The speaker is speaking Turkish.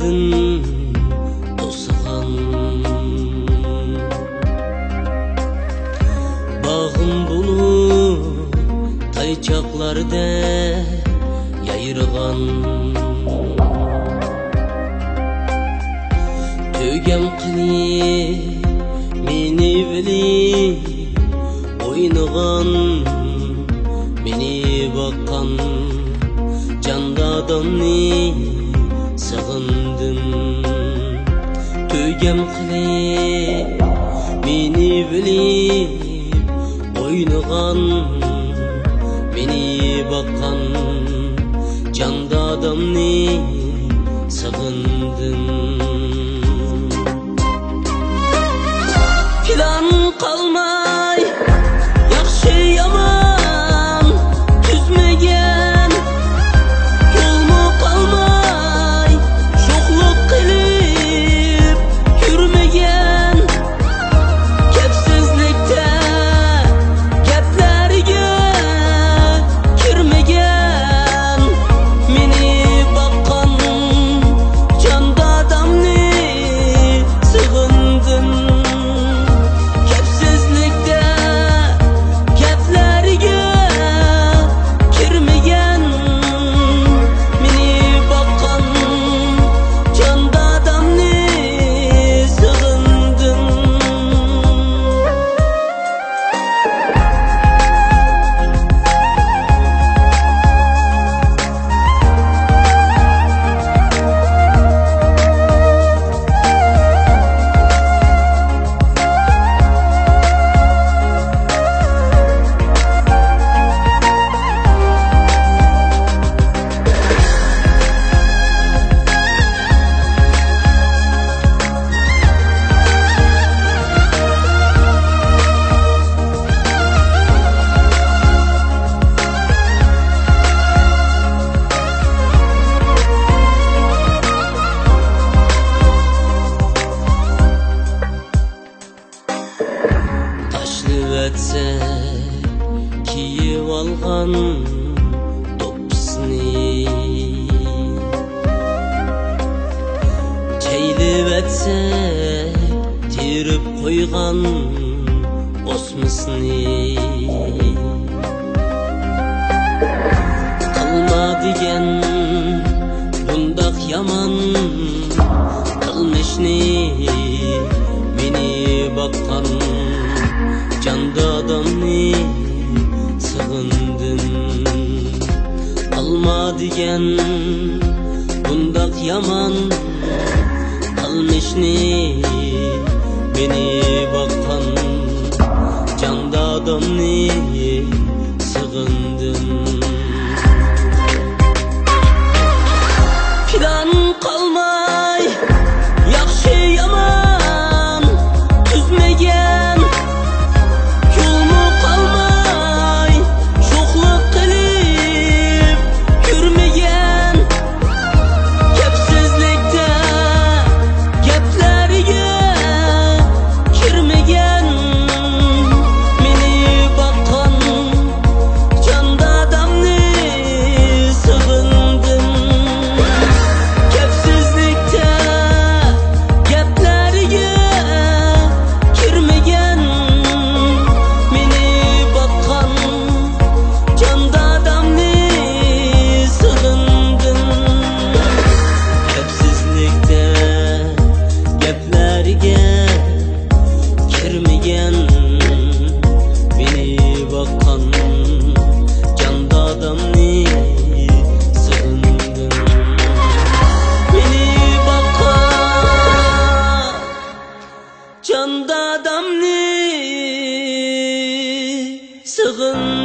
Yaylardan to'sigan bağım bulup tayçaklarda yayrıgan tөгем qilib meni bilib o'ynagan meni baqqan janda odamni sığındım. Tөгем qilib meni bilib o'ynagan meni baqqan janda odamni sığındım. Plan qalmay yaxshi yomon tuzmagan yo'lmu qalmay sho'xlik qilib yurmagan gapsizlikda gaplariga kirmagan meni baqqan janda odamni sığındım. Kiyip algan dopisini çeylip etsek terip koygan osmisini qilma degan bundaq yaman qilmishni meni baqqan janda odamni sığındım. Alma degan bundaq yaman qilmishni meni baqqan janda odamni sığındım. Plan qalmay yaxshi yomon tuzmagan janda odamni sığındım.